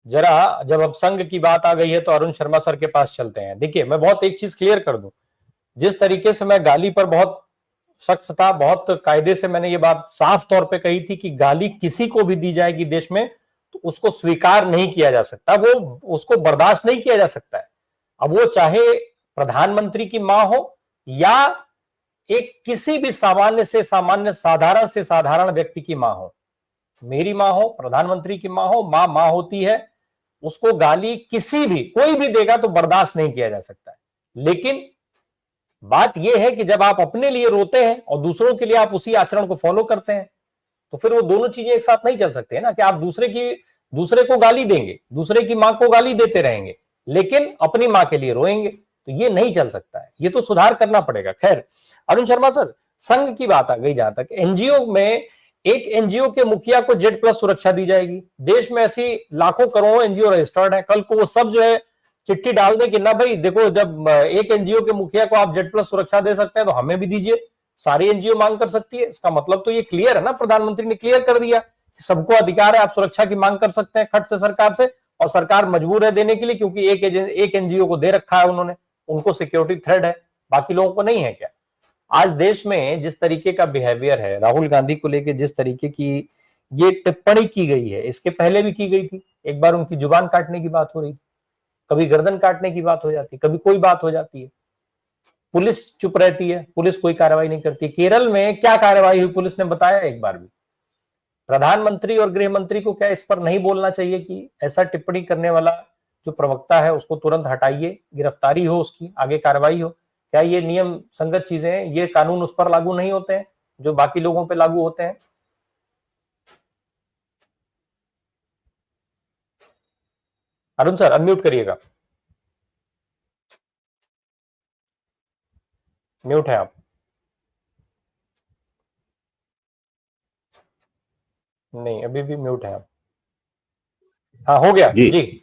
जरा जब अब संघ की बात आ गई है तो अरुण शर्मा सर के पास चलते हैं। देखिए, मैं बहुत एक चीज क्लियर कर दूं, जिस तरीके से मैं गाली पर बहुत सख्त था, बहुत कायदे से मैंने ये बात साफ तौर पे कही थी कि गाली किसी को भी दी जाएगी देश में तो उसको स्वीकार नहीं किया जा सकता, वो उसको बर्दाश्त नहीं किया जा सकता है। अब वो चाहे प्रधानमंत्री की मां हो या एक किसी भी सामान्य से सामान्य साधारण से साधारण व्यक्ति की मां हो, मेरी मां हो, प्रधानमंत्री की मां हो, मां मां होती है, उसको गाली किसी भी कोई भी देगा तो बर्दाश्त नहीं किया जा सकता है। लेकिन बात यह है कि जब आप अपने लिए रोते हैं और दूसरों के लिए आप उसी आचरण को फॉलो करते हैं तो फिर वो दोनों चीजें एक साथ नहीं चल सकते हैं ना, कि आप दूसरे को गाली देंगे, दूसरे की मां को गाली देते रहेंगे लेकिन अपनी मां के लिए रोएंगे, तो ये नहीं चल सकता है, ये तो सुधार करना पड़ेगा। खैर, अरुण शर्मा सर, संघ की बात आ गई, जहां तक एनजीओ में एक एनजीओ के मुखिया को जेड प्लस सुरक्षा दी जाएगी। देश में ऐसी लाखों करोड़ों एनजीओ रजिस्टर्ड है, कल को वो सब जो है चिट्ठी डाल दें कि ना भाई देखो, जब एक एनजीओ के मुखिया को आप जेड प्लस सुरक्षा दे सकते हैं तो हमें भी दीजिए, सारी एनजीओ मांग कर सकती है। इसका मतलब तो ये क्लियर है ना, प्रधानमंत्री ने क्लियर कर दिया कि सबको अधिकार है, आप सुरक्षा की मांग कर सकते हैं खट से सरकार से, और सरकार मजबूर है देने के लिए क्योंकि एक एनजीओ को दे रखा है उन्होंने, उनको सिक्योरिटी थ्रेट है, बाकी लोगों को नहीं है क्या? आज देश में जिस तरीके का बिहेवियर है, राहुल गांधी को लेकर जिस तरीके की ये टिप्पणी की गई है, इसके पहले भी की गई थी। एक बार उनकी जुबान काटने की बात हो रही थी, कभी गर्दन काटने की बात हो जाती है, कभी कोई बात हो जाती है, पुलिस चुप रहती है, पुलिस कोई कार्रवाई नहीं करती। केरल में क्या कार्रवाई हुई पुलिस ने बताया एक बार भी? प्रधानमंत्री और गृह मंत्री को क्या इस पर नहीं बोलना चाहिए कि ऐसा टिप्पणी करने वाला जो प्रवक्ता है उसको तुरंत हटाइए, गिरफ्तारी हो, उसकी आगे कार्रवाई हो? क्या ये नियम संगत चीजें हैं? ये कानून उस पर लागू नहीं होते हैं जो बाकी लोगों पर लागू होते हैं? अरुण सर, अनम्यूट करिएगा, म्यूट है आप। नहीं, अभी भी म्यूट है आप। हाँ, हो गया जी जी।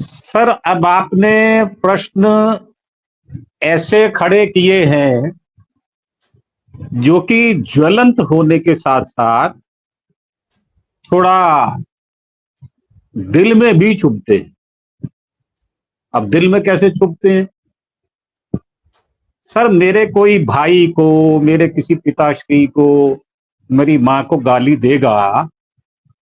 सर, अब आपने प्रश्न ऐसे खड़े किए हैं जो कि ज्वलंत होने के साथ साथ थोड़ा दिल में भी चुभते हैं। अब दिल में कैसे चुभते हैं? सर, मेरे कोई भाई को, मेरे किसी पिताश्री को, मेरी मां को गाली देगा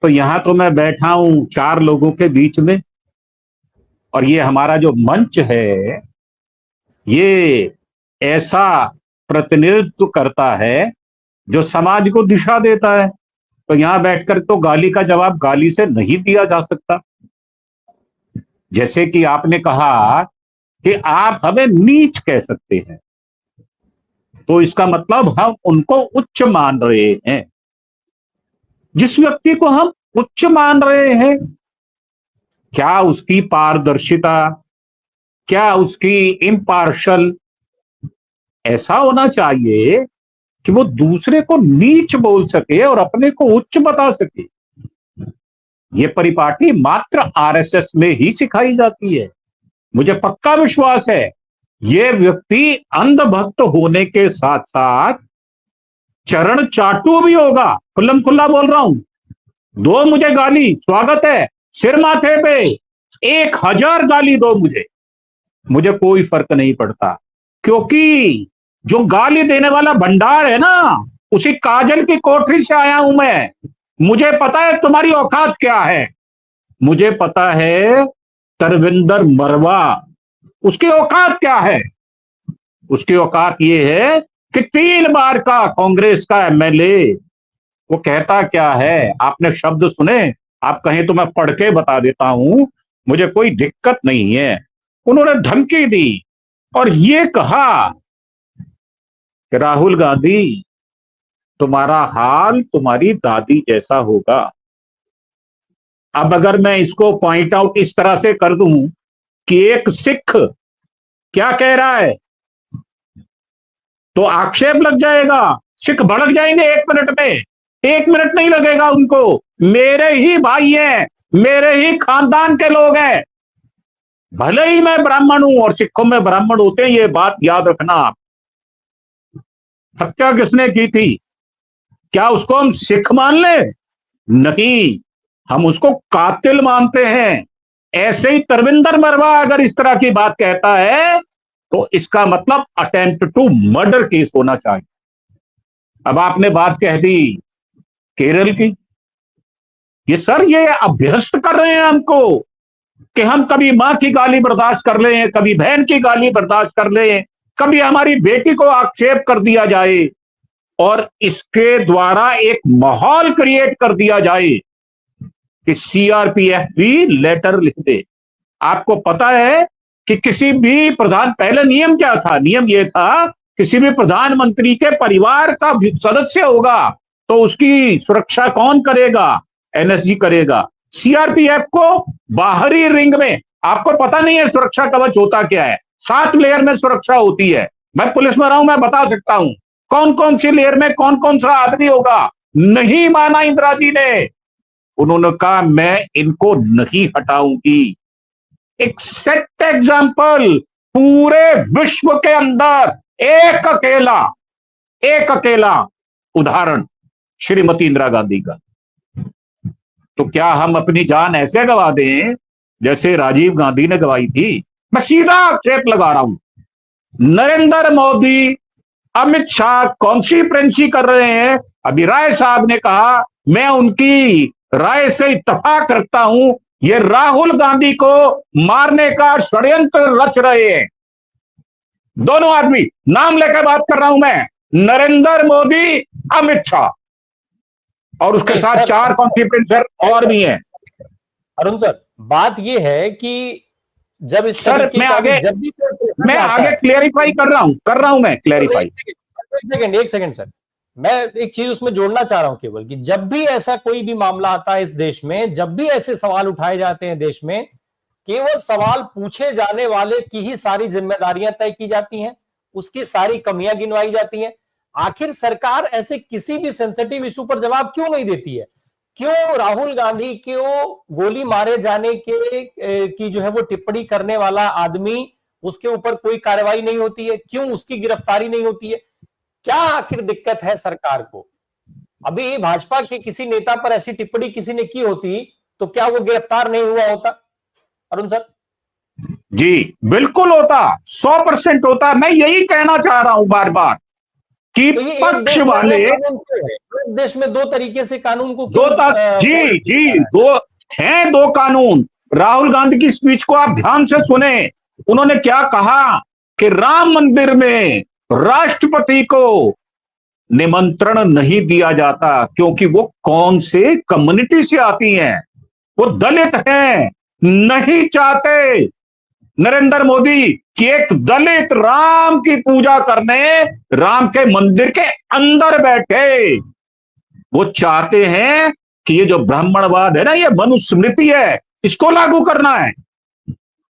तो यहां तो मैं बैठा हूं 4 लोगों के बीच में, और ये हमारा जो मंच है ये ऐसा प्रतिनिधित्व करता है जो समाज को दिशा देता है। तो यहां बैठकर तो गाली का जवाब गाली से नहीं दिया जा सकता। जैसे कि आपने कहा कि आप हमें नीच कह सकते हैं, तो इसका मतलब हम उनको उच्च मान रहे हैं। जिस व्यक्ति को हम उच्च मान रहे हैं, क्या उसकी पारदर्शिता, क्या उसकी इम्पार्शल ऐसा होना चाहिए कि वो दूसरे को नीच बोल सके और अपने को उच्च बता सके? ये परिपाटी मात्र आरएसएस में ही सिखाई जाती है। मुझे पक्का विश्वास है ये व्यक्ति अंधभक्त होने के साथ साथ चरण चाटू भी होगा। खुल्लम खुल्ला बोल रहा हूं, दो मुझे गाली, स्वागत है, सिर माथे पे 1000 गाली दो मुझे, मुझे कोई फर्क नहीं पड़ता। क्योंकि जो गाली देने वाला भंडार है ना, उसी काजल की कोठरी से आया हूं मैं। मुझे पता है तुम्हारी औकात क्या है। मुझे पता है तरविंदर मरवा, उसकी औकात क्या है। उसकी औकात यह है कि 3 बार का कांग्रेस का एमएलए, वो कहता क्या है, आपने शब्द सुने? आप कहें तो मैं पढ़ के बता देता हूं, मुझे कोई दिक्कत नहीं है। उन्होंने धमकी दी और ये कहा कि राहुल गांधी, तुम्हारा हाल तुम्हारी दादी जैसा होगा। अब अगर मैं इसको पॉइंट आउट इस तरह से कर दूं कि एक सिख क्या कह रहा है तो आक्षेप लग जाएगा, सिख भड़क जाएंगे 1 मिनट में। 1 मिनट नहीं लगेगा उनको। मेरे ही भाई हैं, मेरे ही खानदान के लोग हैं, भले ही मैं ब्राह्मण हूं और सिखों में ब्राह्मण होते हैं, ये बात याद रखना आप। हत्या किसने की थी? क्या उसको हम सिख मान ले? नहीं, हम उसको कातिल मानते हैं। ऐसे ही तरविंदर मरवा अगर इस तरह की बात कहता है तो इसका मतलब अटेम्प्ट टू मर्डर केस होना चाहिए। अब आपने बात कह दी केरल की, ये सर ये अभ्यस्त कर रहे हैं हमको कि हम कभी मां की गाली बर्दाश्त कर लें, कभी बहन की गाली बर्दाश्त कर लें, कभी हमारी बेटी को आक्षेप कर दिया जाए और इसके द्वारा एक माहौल क्रिएट कर दिया जाए कि सीआरपीएफ भी लेटर लिख दे। आपको पता है कि किसी भी पहले नियम क्या था? नियम यह था किसी भी प्रधानमंत्री के परिवार का सदस्य होगा तो उसकी सुरक्षा कौन करेगा? एनएसजी करेगा। सीआरपीएफ को बाहरी रिंग में, आपको पता नहीं है सुरक्षा कवच होता क्या है? 7 लेयर में सुरक्षा होती है। मैं पुलिस में रहा हूं, मैं बता सकता हूं कौन कौन सी लेयर में कौन कौन सा आदमी होगा। नहीं माना इंदिरा जी ने, उन्होंने कहा मैं इनको नहीं हटाऊंगी। एक सेट एग्जाम्पल पूरे विश्व के अंदर एक अकेला उदाहरण श्रीमती इंदिरा गांधी का। तो क्या हम अपनी जान ऐसे गवा दें जैसे राजीव गांधी ने गवाई थी? मैं सीधा आक्षेप लगा रहा हूं। नरेंद्र मोदी, अमित शाह कॉन्सिप्रेंसी कर रहे हैं। अभी राय साहब ने कहा मैं उनकी राय से इत्तेफाक रखता हूं, ये राहुल गांधी को मारने का षड्यंत्र रच रहे हैं। दोनों आदमी नाम लेकर बात कर रहा हूं मैं, नरेंद्र मोदी, अमित शाह, और उसके साथ 4 कॉन्सिप्रेंसर और भी हैं। अरुण सर, बात यह है कि जब इस सर तरीके का जब भी मैं आगे क्लियरिफाई कर रहा हूं मैं क्लियरिफाई। एक सेकंड सर, मैं एक चीज उसमें जोड़ना चाह रहा हूं केवल कि जब भी ऐसा कोई भी मामला आता है इस देश में, जब भी ऐसे सवाल उठाए जाते हैं देश में, केवल सवाल पूछे जाने वाले की ही सारी जिम्मेदारियां तय की जाती हैं, उसकी सारी कमियां गिनवाई जाती हैं। आखिर सरकार ऐसे किसी भी सेंसिटिव इशू पर जवाब क्यों नहीं देती है? क्यों राहुल गांधी को गोली मारे जाने के की जो है वो टिप्पणी करने वाला आदमी, उसके ऊपर कोई कार्रवाई नहीं होती है? क्यों उसकी गिरफ्तारी नहीं होती है? क्या आखिर दिक्कत है सरकार को? अभी भाजपा के किसी नेता पर ऐसी टिप्पणी किसी ने की होती तो क्या वो गिरफ्तार नहीं हुआ होता? अरुण सर जी बिल्कुल होता, 100% होता। मैं यही कहना चाह रहा हूं बार बार कि तो ये पक्ष वाले एक देश में 2 तरीके से कानून को दो क्यों जी जी दो हैं, 2 कानून। राहुल गांधी की स्पीच को आप ध्यान से सुने, उन्होंने क्या कहा कि राम मंदिर में राष्ट्रपति को निमंत्रण नहीं दिया जाता क्योंकि वो कौन से कम्युनिटी से आती हैं, वो दलित हैं। नहीं चाहते नरेंद्र मोदी कि एक दलित राम की पूजा करने राम के मंदिर के अंदर बैठे। वो चाहते हैं कि ये जो ब्राह्मणवाद है ना, ये मनुस्मृति है, इसको लागू करना है।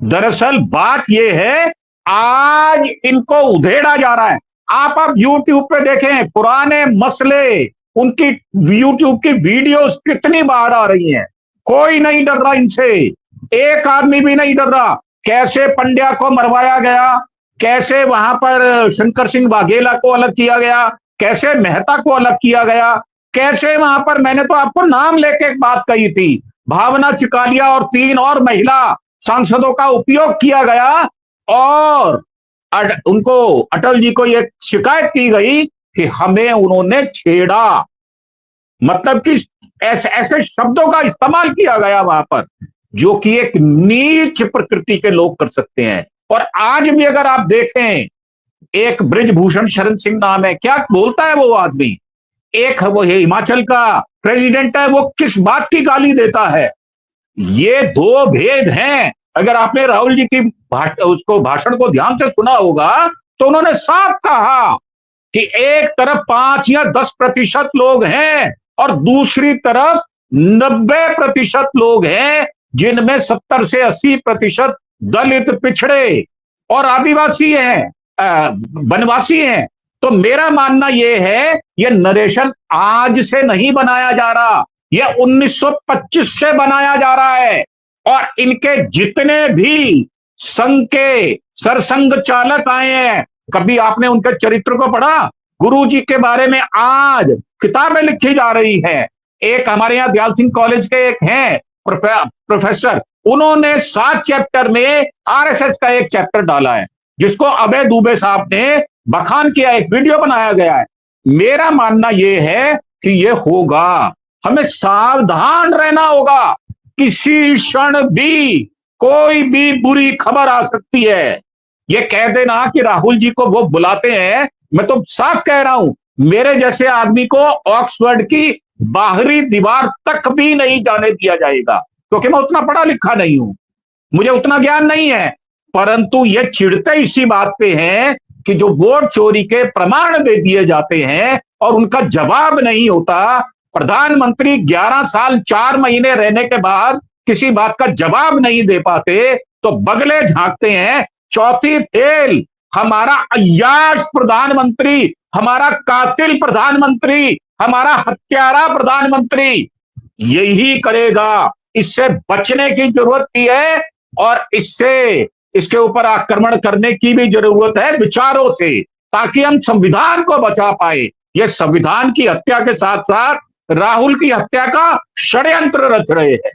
दरअसल बात यह है आज इनको उधेड़ा जा रहा है। आप YouTube पे देखें पुराने मसले, उनकी YouTube की वीडियोस कितनी बाहर आ रही हैं। कोई नहीं डर रहा इनसे, एक आदमी भी नहीं डर रहा। कैसे पंड्या को मरवाया गया, कैसे वहां पर शंकर सिंह वाघेला को अलग किया गया, कैसे मेहता को अलग किया गया, कैसे वहां पर मैंने तो आपको नाम लेके एक बात कही थी, भावना चिकालिया और 3 और महिला सांसदों का उपयोग किया गया और उनको अटल जी को यह शिकायत की गई कि हमें उन्होंने छेड़ा। मतलब कि ऐसे ऐसे शब्दों का इस्तेमाल किया गया वहां पर जो कि एक नीच प्रकृति के लोग कर सकते हैं। और आज भी अगर आप देखें, एक ब्रिजभूषण शरण सिंह नाम है, क्या बोलता है वो आदमी, एक वो हिमाचल का प्रेसिडेंट है, वो किस बात की गाली देता है। ये 2 भेद हैं। अगर आपने राहुल जी की उसको भाषण को ध्यान से सुना होगा तो उन्होंने साफ कहा कि एक तरफ 5 या 10% लोग हैं और दूसरी तरफ 90% लोग हैं जिनमें 70 से 80% दलित, पिछड़े और आदिवासी हैं, वनवासी हैं। तो मेरा मानना यह है यह नरेशन आज से नहीं बनाया जा रहा, यह 1925 से बनाया जा रहा है। और इनके जितने भी संघ के सरसंघ चालक आए हैं, कभी आपने उनके चरित्र को पढ़ा? गुरु जी के बारे में आज किताबें लिखी जा रही हैं। एक हमारे यहाँ दयाल सिंह कॉलेज के एक हैं प्रोफेसर, उन्होंने 7 चैप्टर में आरएसएस का एक चैप्टर डाला है, जिसको अभय दुबे साहब ने बखान किया, एक वीडियो बनाया गया है। मेरा मानना यह है कि यह होगा, हमें सावधान रहना होगा, किसी क्षण भी कोई भी बुरी खबर आ सकती है। ये कह देना कि राहुल जी को वो बुलाते हैं, मैं तो साफ कह रहा हूं, मेरे जैसे आदमी को ऑक्सफोर्ड की बाहरी दीवार तक भी नहीं जाने दिया जाएगा, क्योंकि मैं उतना पढ़ा लिखा नहीं हूं, मुझे उतना ज्ञान नहीं है। परंतु ये चिढ़ते इसी बात पे हैं कि जो वोट चोरी के प्रमाण दे दिए जाते हैं और उनका जवाब नहीं होता। प्रधानमंत्री 11 साल 4 महीने रहने के बाद किसी बात का जवाब नहीं दे पाते तो बगले झांकते हैं। चौथी फेल, हमारा अय्याश प्रधानमंत्री, हमारा कातिल प्रधानमंत्री, हमारा हत्यारा प्रधानमंत्री यही करेगा। इससे बचने की जरूरत भी है और इसके ऊपर आक्रमण करने की भी जरूरत है विचारों से, ताकि हम संविधान को बचा पाए। ये संविधान की हत्या के साथ साथ राहुल की हत्या का षड्यंत्र रच रहे हैं।